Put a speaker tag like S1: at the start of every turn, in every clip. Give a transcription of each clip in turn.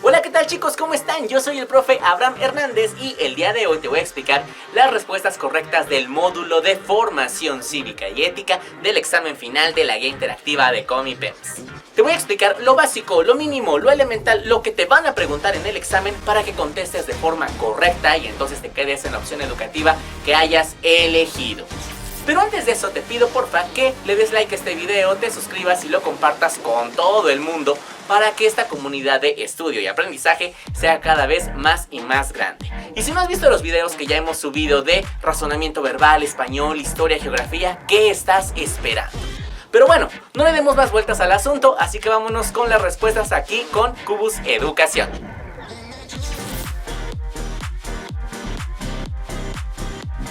S1: Hola, ¿qué tal chicos? ¿Cómo están? Yo soy el profe Abraham Hernández y el día de hoy te voy a explicar las respuestas correctas del módulo de formación cívica y ética del examen final de la guía interactiva de Comipems. Te voy a explicar lo básico, lo mínimo, lo elemental, lo que te van a preguntar en el examen para que contestes de forma correcta y entonces te quedes en la opción educativa que hayas elegido. Pero antes de eso te pido porfa que le des like a este video, te suscribas y lo compartas con todo el mundo para que esta comunidad de estudio y aprendizaje sea cada vez más y más grande. Y si no has visto los videos que ya hemos subido de razonamiento verbal, español, historia, geografía, ¿qué estás esperando? Pero bueno, no le demos más vueltas al asunto, así que vámonos con las respuestas aquí con Cubus Educación.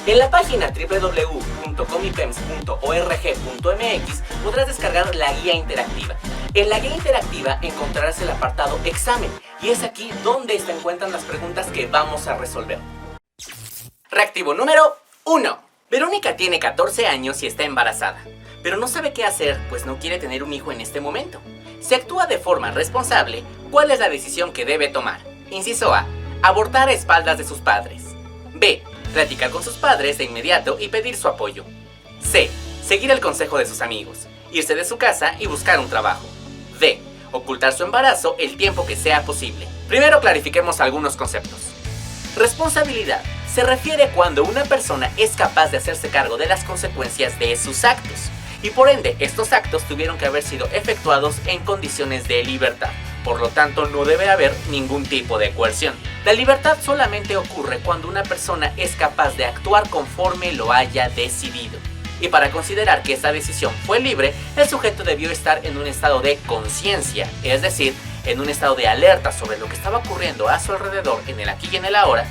S1: En la página www.comipems.org.mx podrás descargar la guía interactiva. En la guía interactiva encontrarás el apartado examen y es aquí donde se encuentran las preguntas que vamos a resolver. Reactivo número 1. Verónica tiene 14 años y está embarazada, pero no sabe qué hacer pues no quiere tener un hijo en este momento. Si actúa de forma responsable, ¿cuál es la decisión que debe tomar? Inciso A. Abortar a espaldas de sus padres. B. Platicar con sus padres de inmediato y pedir su apoyo. C. Seguir el consejo de sus amigos. Irse de su casa y buscar un trabajo. D. Ocultar su embarazo el tiempo que sea posible. Primero clarifiquemos algunos conceptos. Responsabilidad se refiere cuando una persona es capaz de hacerse cargo de las consecuencias de sus actos. Y por ende, estos actos tuvieron que haber sido efectuados en condiciones de libertad. Por lo tanto, no debe haber ningún tipo de coerción. La libertad solamente ocurre cuando una persona es capaz de actuar conforme lo haya decidido. Y para considerar que esa decisión fue libre, el sujeto debió estar en un estado de conciencia, es decir, en un estado de alerta sobre lo que estaba ocurriendo a su alrededor en el aquí y en el ahora,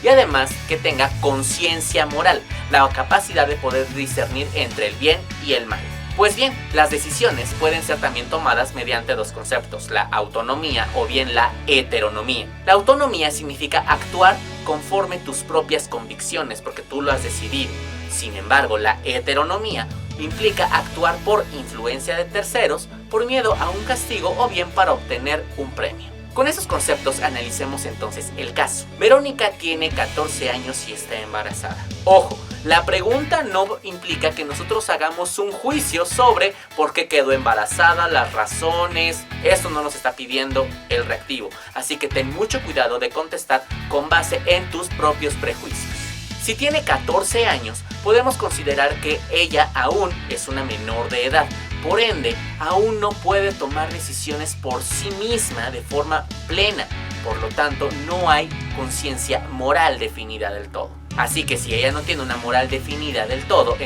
S1: y además que tenga conciencia moral, la capacidad de poder discernir entre el bien y el mal. Pues bien, las decisiones pueden ser también tomadas mediante dos conceptos, la autonomía o bien la heteronomía. La autonomía significa actuar conforme tus propias convicciones, porque tú lo has decidido. Sin embargo, la heteronomía implica actuar por influencia de terceros, por miedo a un castigo o bien para obtener un premio. Con esos conceptos analicemos entonces el caso. Verónica tiene 14 años y está embarazada. Ojo, la pregunta no implica que nosotros hagamos un juicio sobre por qué quedó embarazada, las razones. Eso no nos está pidiendo el reactivo. Así que ten mucho cuidado de contestar con base en tus propios prejuicios. Si tiene 14 años, podemos considerar que ella aún es una menor de edad. Por ende, aún no puede tomar decisiones por sí misma de forma plena. Por lo tanto, no hay conciencia moral definida del todo. Así que si ella no tiene una moral definida del todo,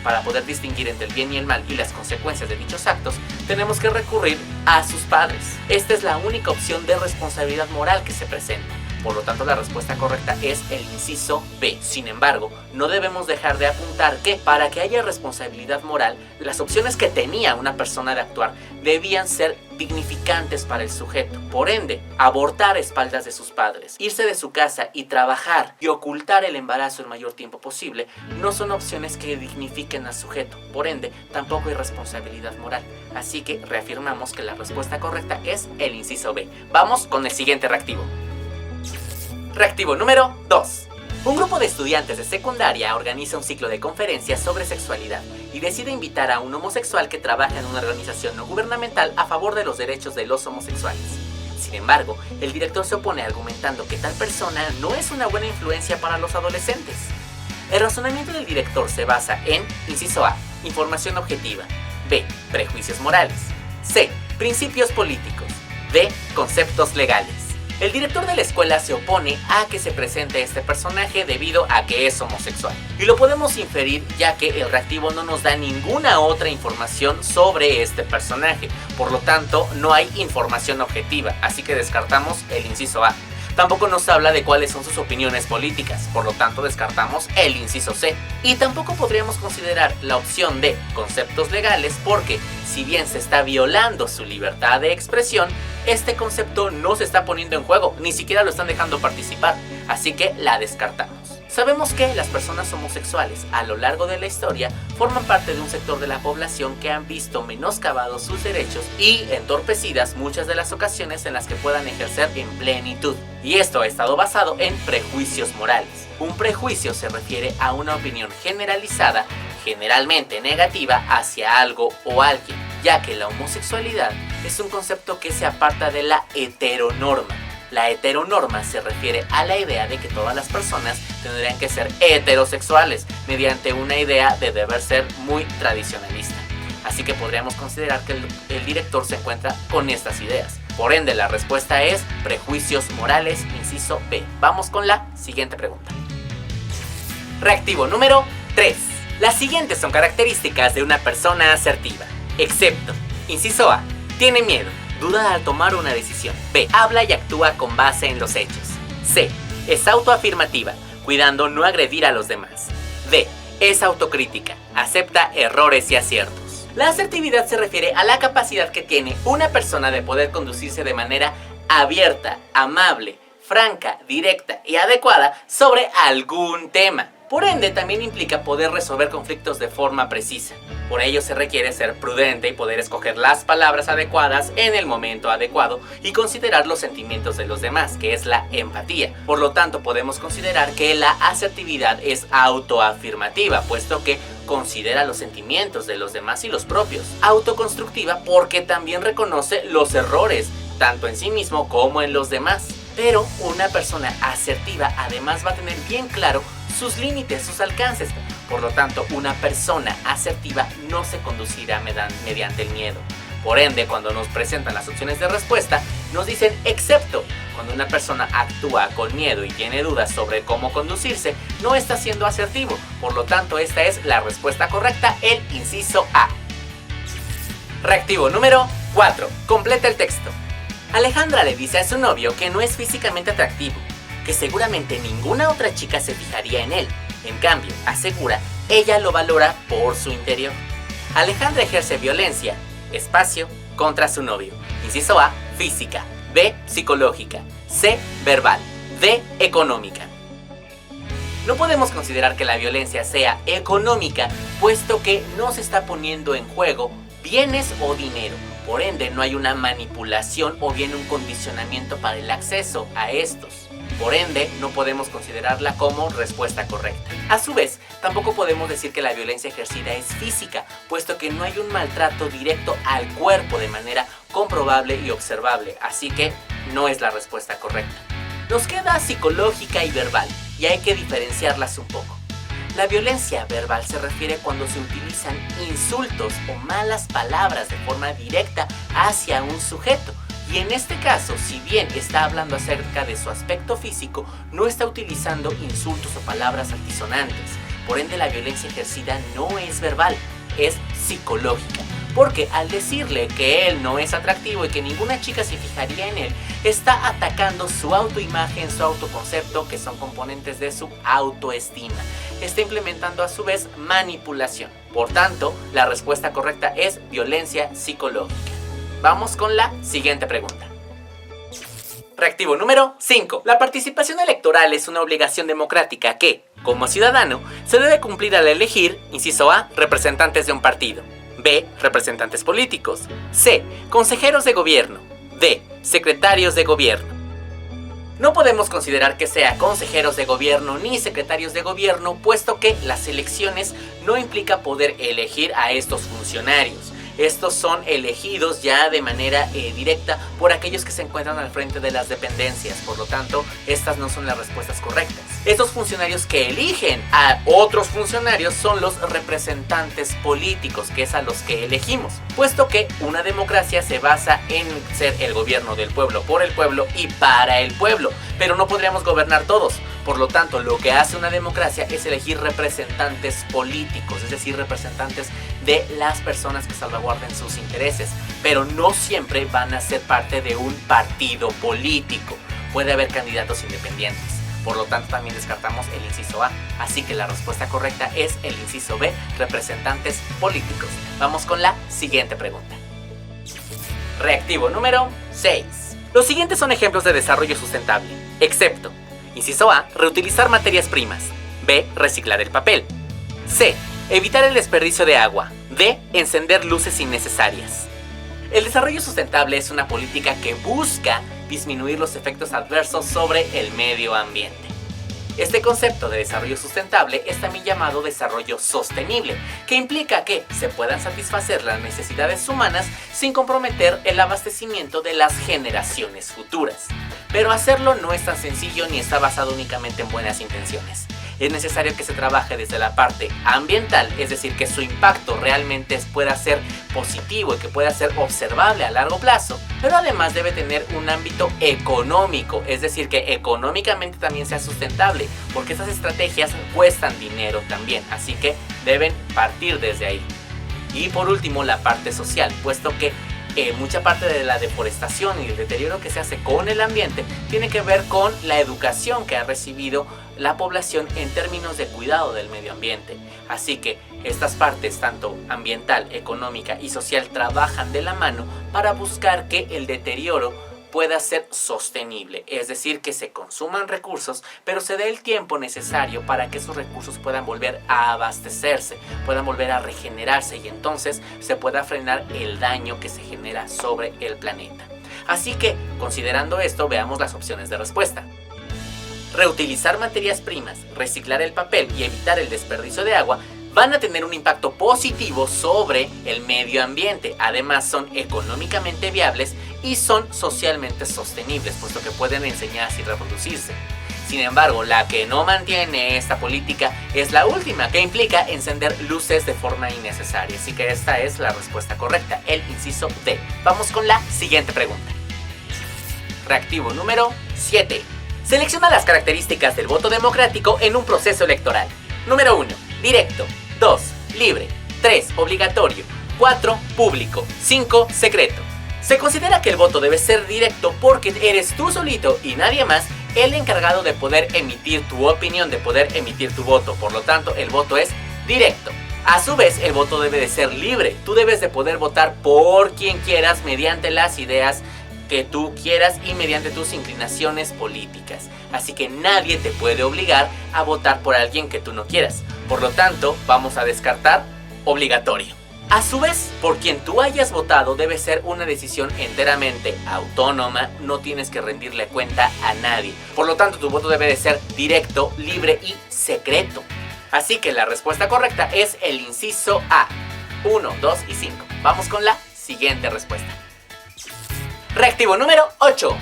S1: para poder distinguir entre el bien y el mal y las consecuencias de dichos actos, tenemos que recurrir a sus padres. Esta es la única opción de responsabilidad moral que se presenta. Por lo tanto, la respuesta correcta es el inciso B. Sin embargo, no debemos dejar de apuntar que para que haya responsabilidad moral, las opciones que tenía una persona de actuar debían ser dignificantes para el sujeto. Por ende, abortar a espaldas de sus padres, irse de su casa y trabajar y ocultar el embarazo el mayor tiempo posible no son opciones que dignifiquen al sujeto. Por ende, tampoco hay responsabilidad moral. Así que reafirmamos que la respuesta correcta es el inciso B. Vamos con el siguiente reactivo. Reactivo número 2. Un grupo de estudiantes de secundaria organiza un ciclo de conferencias sobre sexualidad y decide invitar a un homosexual que trabaja en una organización no gubernamental a favor de los derechos de los homosexuales. Sin embargo, el director se opone argumentando que tal persona no es una buena influencia para los adolescentes. El razonamiento del director se basa en, inciso A, información objetiva, B, prejuicios morales, C, principios políticos, D, conceptos legales. El director de la escuela se opone a que se presente este personaje debido a que es homosexual. Y lo podemos inferir ya que el reactivo no nos da ninguna otra información sobre este personaje. Por lo tanto, no hay información objetiva, así que descartamos el inciso A. Tampoco nos habla de cuáles son sus opiniones políticas, por lo tanto descartamos el inciso C. Y tampoco podríamos considerar la opción de conceptos legales porque, si bien se está violando su libertad de expresión, este concepto no se está poniendo en juego, ni siquiera lo están dejando participar, así que la descartamos. Sabemos que las personas homosexuales a lo largo de la historia forman parte de un sector de la población que han visto menoscabados sus derechos y entorpecidas muchas de las ocasiones en las que puedan ejercer en plenitud. Y esto ha estado basado en prejuicios morales. Un prejuicio se refiere a una opinión generalizada, generalmente negativa, hacia algo o alguien, ya que la homosexualidad es un concepto que se aparta de la heteronorma. La heteronorma se refiere a la idea de que todas las personas tendrían que ser heterosexuales, mediante una idea de deber ser muy tradicionalista. Así que podríamos considerar que el director se encuentra con estas ideas. Por ende, la respuesta es prejuicios morales, inciso B. Vamos con la siguiente pregunta. Reactivo número 3. Las siguientes son características de una persona asertiva, excepto, inciso A, tiene miedo, duda al tomar una decisión. B, habla y actúa con base en los hechos. C, es autoafirmativa, cuidando no agredir a los demás. D, es autocrítica, acepta errores y aciertos. La asertividad se refiere a la capacidad que tiene una persona de poder conducirse de manera abierta, amable, franca, directa y adecuada sobre algún tema. Por ende, también implica poder resolver conflictos de forma precisa. Por ello se requiere ser prudente y poder escoger las palabras adecuadas en el momento adecuado y considerar los sentimientos de los demás, que es la empatía. Por lo tanto, podemos considerar que la asertividad es autoafirmativa, puesto que considera los sentimientos de los demás y los propios. Autoconstructiva porque también reconoce los errores, tanto en sí mismo como en los demás. Pero una persona asertiva además va a tener bien claro sus límites, sus alcances. Por lo tanto, una persona asertiva no se conducirá mediante el miedo. Por ende, cuando nos presentan las opciones de respuesta, nos dicen excepto. Cuando una persona actúa con miedo y tiene dudas sobre cómo conducirse, no está siendo asertivo. Por lo tanto, esta es la respuesta correcta, el inciso A. Reactivo número 4. Completa el texto. Alejandra le dice a su novio que no es físicamente atractivo, que seguramente ninguna otra chica se fijaría en él. En cambio, asegura, ella lo valora por su interior. Alejandra ejerce violencia, espacio, contra su novio. Inciso A, física. B, psicológica. C, verbal. D, económica. No podemos considerar que la violencia sea económica, puesto que no se está poniendo en juego bienes o dinero. Por ende, no hay una manipulación o bien un condicionamiento para el acceso a estos. Por ende, no podemos considerarla como respuesta correcta. A su vez, tampoco podemos decir que la violencia ejercida es física, puesto que no hay un maltrato directo al cuerpo de manera comprobable y observable, así que no es la respuesta correcta. Nos queda psicológica y verbal, y hay que diferenciarlas un poco. La violencia verbal se refiere cuando se utilizan insultos o malas palabras de forma directa hacia un sujeto. Y en este caso, si bien está hablando acerca de su aspecto físico, no está utilizando insultos o palabras altisonantes. Por ende, la violencia ejercida no es verbal, es psicológica. Porque al decirle que él no es atractivo y que ninguna chica se fijaría en él, está atacando su autoimagen, su autoconcepto, que son componentes de su autoestima. Está implementando a su vez manipulación. Por tanto, la respuesta correcta es violencia psicológica. Vamos con la siguiente pregunta. Reactivo número 5. La participación electoral es una obligación democrática que, como ciudadano, se debe cumplir al elegir, inciso A, representantes de un partido. B, representantes políticos. C, consejeros de gobierno. D, secretarios de gobierno. No podemos considerar que sea consejeros de gobierno ni secretarios de gobierno, puesto que las elecciones no implica poder elegir a estos funcionarios. Estos son elegidos ya de manera directa por aquellos que se encuentran al frente de las dependencias. Por lo tanto, estas no son las respuestas correctas. Estos funcionarios que eligen a otros funcionarios son los representantes políticos, que es a los que elegimos. Puesto que una democracia se basa en ser el gobierno del pueblo, por el pueblo y para el pueblo. Pero no podríamos gobernar todos. Por lo tanto, lo que hace una democracia es elegir representantes políticos, es decir, representantes de las personas que salvaguarden sus intereses, pero no siempre van a ser parte de un partido político. Puede haber candidatos independientes. Por lo tanto, también descartamos el inciso A. Así que la respuesta correcta es el inciso B, representantes políticos. Vamos con la siguiente pregunta. Reactivo número 6. Los siguientes son ejemplos de desarrollo sustentable, excepto: inciso A, reutilizar materias primas. B. Reciclar el papel. C. Evitar el desperdicio de agua. D. Encender luces innecesarias. El desarrollo sustentable es una política que busca disminuir los efectos adversos sobre el medio ambiente. Este concepto de desarrollo sustentable es también llamado desarrollo sostenible, que implica que se puedan satisfacer las necesidades humanas sin comprometer el abastecimiento de las generaciones futuras. Pero hacerlo no es tan sencillo ni está basado únicamente en buenas intenciones. Es necesario que se trabaje desde la parte ambiental, es decir, que su impacto realmente pueda ser positivo y que pueda ser observable a largo plazo, pero además debe tener un ámbito económico, es decir, que económicamente también sea sustentable, porque estas estrategias cuestan dinero también, así que deben partir desde ahí. Y por último, la parte social, puesto que mucha parte de la deforestación y el deterioro que se hace con el ambiente tiene que ver con la educación que ha recibido la población en términos de cuidado del medio ambiente. Así que estas partes, tanto ambiental, económica y social, trabajan de la mano para buscar que el deterioro pueda ser sostenible, es decir, que se consuman recursos, pero se dé el tiempo necesario para que esos recursos puedan volver a abastecerse, puedan volver a regenerarse y entonces se pueda frenar el daño que se genera sobre el planeta. Así que, considerando esto, veamos las opciones de respuesta. Reutilizar materias primas, reciclar el papel y evitar el desperdicio de agua van a tener un impacto positivo sobre el medio ambiente. Además, son económicamente viables y son socialmente sostenibles, puesto que pueden enseñarse y reproducirse. Sin embargo, la que no mantiene esta política es la última, que implica encender luces de forma innecesaria. Así que esta es la respuesta correcta, el inciso D. Vamos con la siguiente pregunta. Reactivo número 7. Selecciona las características del voto democrático en un proceso electoral. Número 1. Directo. 2. Libre. 3. Obligatorio. 4. Público. 5. Secreto. Se considera que el voto debe ser directo porque eres tú solito y nadie más el encargado de poder emitir tu opinión, de poder emitir tu voto. Por lo tanto, el voto es directo. A su vez, el voto debe de ser libre. Tú debes de poder votar por quien quieras mediante las ideas que tú quieras y mediante tus inclinaciones políticas. Así que nadie te puede obligar a votar por alguien que tú no quieras. Por lo tanto, vamos a descartar obligatorio. A su vez, por quien tú hayas votado debe ser una decisión enteramente autónoma, no tienes que rendirle cuenta a nadie. Por lo tanto, tu voto debe de ser directo, libre y secreto. Así que la respuesta correcta es el inciso A. 1, 2 y 5. Vamos con la siguiente respuesta. Reactivo número 8.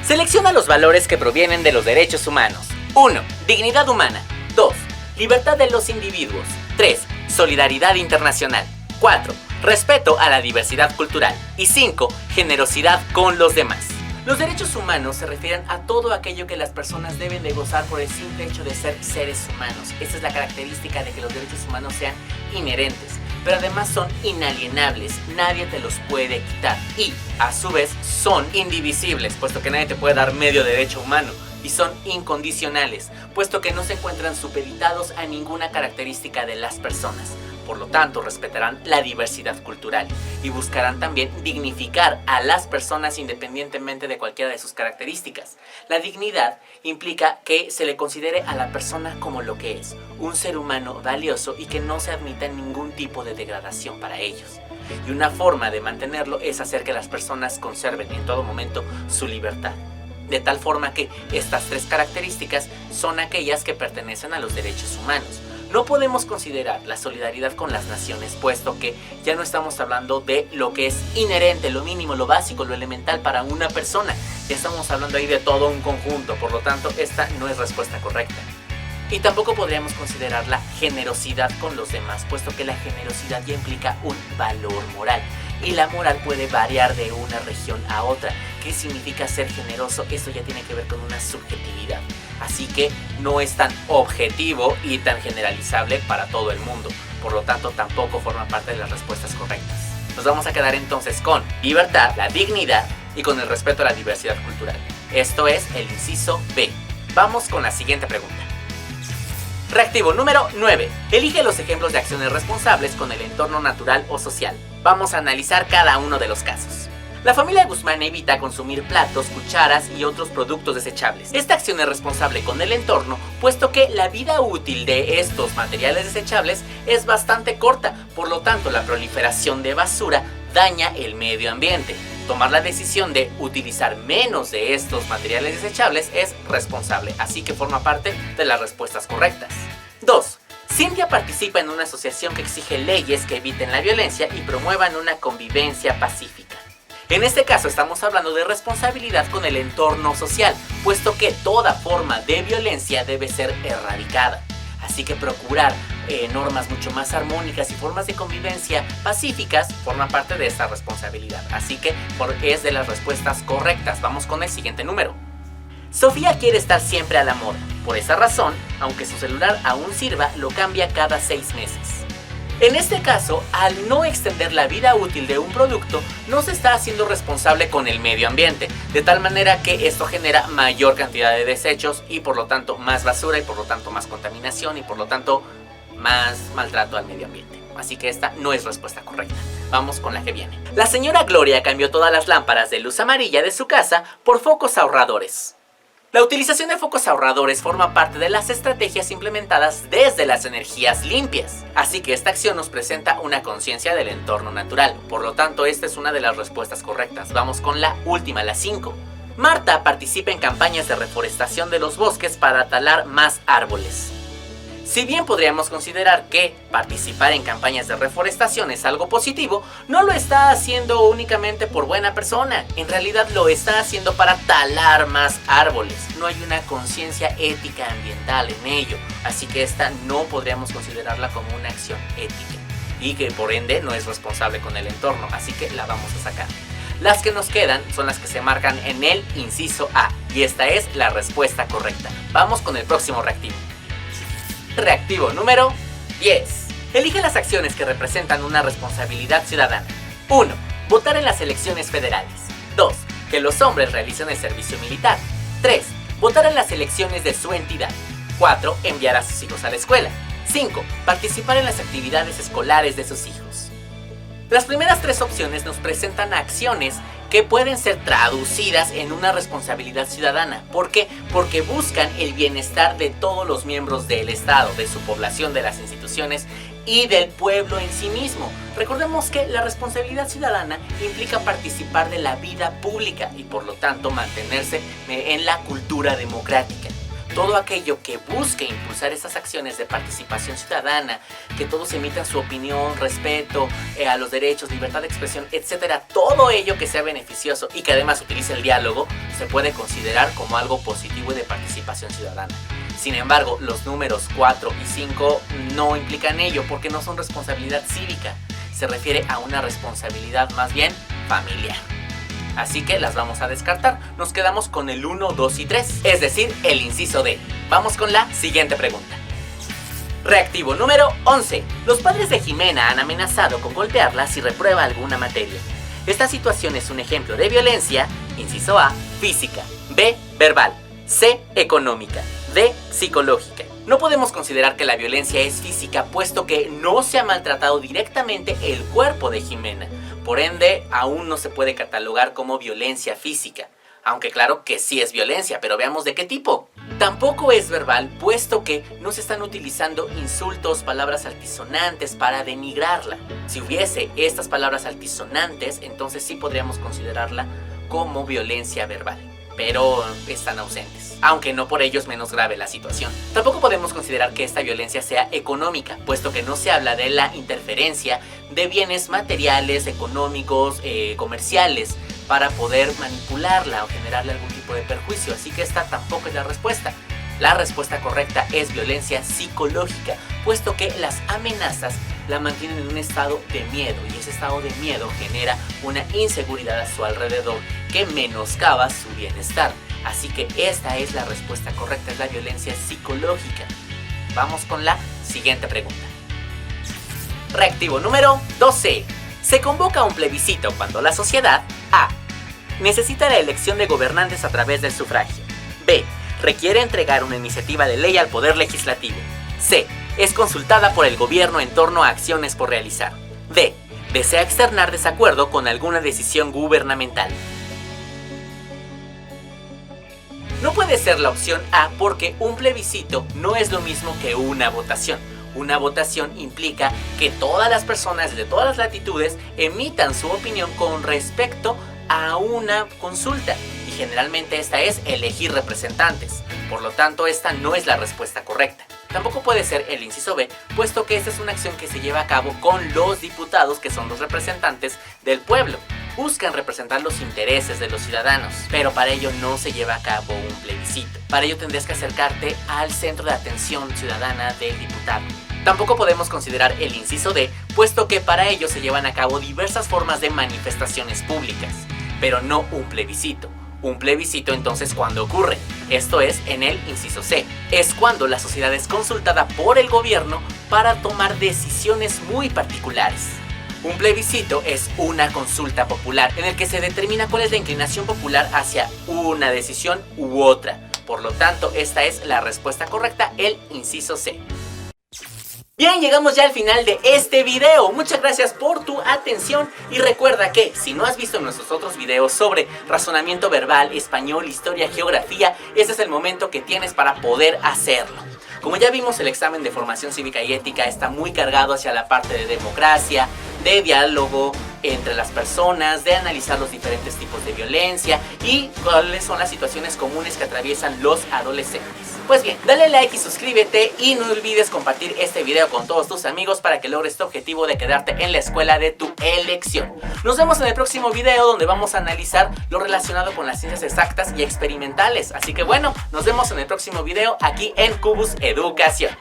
S1: Selecciona los valores que provienen de los derechos humanos. 1. Dignidad humana. 2. Libertad de los individuos. 3. Solidaridad internacional. 4. Respeto a la diversidad cultural. Y 5. Generosidad con los demás. Los derechos humanos se refieren a todo aquello que las personas deben de gozar por el simple hecho de ser seres humanos. Esta es la característica de que los derechos humanos sean inherentes, pero además son inalienables, nadie te los puede quitar y a su vez son indivisibles, puesto que nadie te puede dar medio derecho humano, y son incondicionales, puesto que no se encuentran supeditados a ninguna característica de las personas. Por lo tanto, respetarán la diversidad cultural y buscarán también dignificar a las personas independientemente de cualquiera de sus características. La dignidad implica que se le considere a la persona como lo que es, un ser humano valioso y que no se admita ningún tipo de degradación para ellos. Y una forma de mantenerlo es hacer que las personas conserven en todo momento su libertad. De tal forma que estas tres características son aquellas que pertenecen a los derechos humanos. No podemos considerar la solidaridad con las naciones, puesto que ya no estamos hablando de lo que es inherente, lo mínimo, lo básico, lo elemental para una persona. Ya estamos hablando ahí de todo un conjunto, por lo tanto, esta no es respuesta correcta. Y tampoco podríamos considerar la generosidad con los demás, puesto que la generosidad ya implica un valor moral. Y la moral puede variar de una región a otra. ¿Qué significa ser generoso? Esto ya tiene que ver con una subjetividad. Así que no es tan objetivo y tan generalizable para todo el mundo. Por lo tanto, tampoco forma parte de las respuestas correctas. Nos vamos a quedar entonces con libertad, la dignidad y con el respeto a la diversidad cultural. Esto es el inciso B. Vamos con la siguiente pregunta. Reactivo número 9. Elige los ejemplos de acciones responsables con el entorno natural o social. Vamos a analizar cada uno de los casos. La familia Guzmán evita consumir platos, cucharas y otros productos desechables. Esta acción es responsable con el entorno, puesto que la vida útil de estos materiales desechables es bastante corta, por lo tanto la proliferación de basura daña el medio ambiente. Tomar la decisión de utilizar menos de estos materiales desechables es responsable, así que forma parte de las respuestas correctas. 2. Cintia participa en una asociación que exige leyes que eviten la violencia y promuevan una convivencia pacífica. En este caso estamos hablando de responsabilidad con el entorno social, puesto que toda forma de violencia debe ser erradicada. Así que procurar normas mucho más armónicas y formas de convivencia pacíficas forma parte de esta responsabilidad. Así que es de las respuestas correctas. Vamos con el siguiente número. Sofía quiere estar siempre a la moda. Por esa razón, aunque su celular aún sirva, lo cambia cada 6 meses. En este caso, al no extender la vida útil de un producto, no se está haciendo responsable con el medio ambiente, de tal manera que esto genera mayor cantidad de desechos y por lo tanto más basura y por lo tanto más contaminación y por lo tanto más maltrato al medio ambiente. Así que esta no es respuesta correcta. Vamos con la que viene. La señora Gloria cambió todas las lámparas de luz amarilla de su casa por focos ahorradores. La utilización de focos ahorradores forma parte de las estrategias implementadas desde las energías limpias. Así que esta acción nos presenta una conciencia del entorno natural. Por lo tanto, esta es una de las respuestas correctas. Vamos con la última, la 5. Marta participa en campañas de reforestación de los bosques para talar más árboles. Si bien podríamos considerar que participar en campañas de reforestación es algo positivo, no lo está haciendo únicamente por buena persona. En realidad lo está haciendo para talar más árboles. No hay una conciencia ética ambiental en ello. Así que esta no podríamos considerarla como una acción ética. Y que por ende no es responsable con el entorno. Así que la vamos a sacar. Las que nos quedan son las que se marcan en el inciso A. Y esta es la respuesta correcta. Vamos con el próximo reactivo. Reactivo número 10. Elige las acciones que representan una responsabilidad ciudadana. 1. Votar en las elecciones federales. 2. Que los hombres realicen el servicio militar. 3. Votar en las elecciones de su entidad. 4. Enviar a sus hijos a la escuela. 5. Participar en las actividades escolares de sus hijos. Las primeras 3 opciones nos presentan acciones que pueden ser traducidas en una responsabilidad ciudadana. ¿Por qué? Porque buscan el bienestar de todos los miembros del Estado, de su población, de las instituciones y del pueblo en sí mismo. Recordemos que la responsabilidad ciudadana implica participar de la vida pública y por lo tanto mantenerse en la cultura democrática. Todo aquello que busque impulsar esas acciones de participación ciudadana, que todos emitan su opinión, respeto a los derechos, libertad de expresión, etcétera, todo ello que sea beneficioso y que además utilice el diálogo, se puede considerar como algo positivo y de participación ciudadana. Sin embargo, los números 4 y 5 no implican ello porque no son responsabilidad cívica, se refiere a una responsabilidad más bien familiar. Así que las vamos a descartar. Nos quedamos con el 1, 2 y 3, es decir, el inciso D. Vamos con la siguiente pregunta. Reactivo número 11. Los padres de Jimena han amenazado con golpearla si reprueba alguna materia. Esta situación es un ejemplo de violencia, inciso A, física, B, verbal, C, económica, D, psicológica. No podemos considerar que la violencia es física, puesto que no se ha maltratado directamente el cuerpo de Jimena. Por ende, aún no se puede catalogar como violencia física. Aunque claro que sí es violencia, pero veamos de qué tipo. Tampoco es verbal, puesto que no se están utilizando insultos, palabras altisonantes para denigrarla. Si hubiese estas palabras altisonantes, entonces sí podríamos considerarla como violencia verbal. Pero están ausentes, aunque no por ello es menos grave la situación. Tampoco podemos considerar que esta violencia sea económica, puesto que no se habla de la interferencia de bienes materiales, económicos, comerciales, para poder manipularla o generarle algún tipo de perjuicio, así que esta tampoco es la respuesta. La respuesta correcta es violencia psicológica, puesto que las amenazas la mantienen en un estado de miedo y ese estado de miedo genera una inseguridad a su alrededor que menoscaba su bienestar. Así que esta es la respuesta correcta, es la violencia psicológica. Vamos con la siguiente pregunta. Reactivo número 12. Se convoca un plebiscito cuando la sociedad A. Necesita la elección de gobernantes a través del sufragio. B. Requiere entregar una iniciativa de ley al Poder Legislativo. C. Es consultada por el gobierno en torno a acciones por realizar. D. desea externar desacuerdo con alguna decisión gubernamental. No puede ser la opción A porque un plebiscito no es lo mismo que una votación. Una votación implica que todas las personas de todas las latitudes emitan su opinión con respecto a una consulta, y generalmente esta es elegir representantes. Por lo tanto, esta no es la respuesta correcta. Tampoco puede ser el inciso B, puesto que esta es una acción que se lleva a cabo con los diputados, que son los representantes del pueblo. Buscan representar los intereses de los ciudadanos, pero para ello no se lleva a cabo un plebiscito. Para ello tendrías que acercarte al centro de atención ciudadana del diputado. Tampoco podemos considerar el inciso D, puesto que para ello se llevan a cabo diversas formas de manifestaciones públicas, pero no un plebiscito. Un plebiscito entonces, ¿cuándo ocurre? Esto es en el inciso C. Es cuando la sociedad es consultada por el gobierno para tomar decisiones muy particulares. Un plebiscito es una consulta popular en el que se determina cuál es la inclinación popular hacia una decisión u otra. Por lo tanto, esta es la respuesta correcta, el inciso C. Bien, llegamos ya al final de este video. Muchas gracias por tu atención y recuerda que si no has visto nuestros otros videos sobre razonamiento verbal, español, historia, geografía, este es el momento que tienes para poder hacerlo. Como ya vimos, el examen de formación cívica y ética está muy cargado hacia la parte de democracia, de diálogo entre las personas, de analizar los diferentes tipos de violencia y cuáles son las situaciones comunes que atraviesan los adolescentes. Pues bien, dale like y suscríbete y no olvides compartir este video con todos tus amigos para que logres tu objetivo de quedarte en la escuela de tu elección. Nos vemos en el próximo video donde vamos a analizar lo relacionado con las ciencias exactas y experimentales. Así que bueno, nos vemos en el próximo video aquí en Cubus Educación.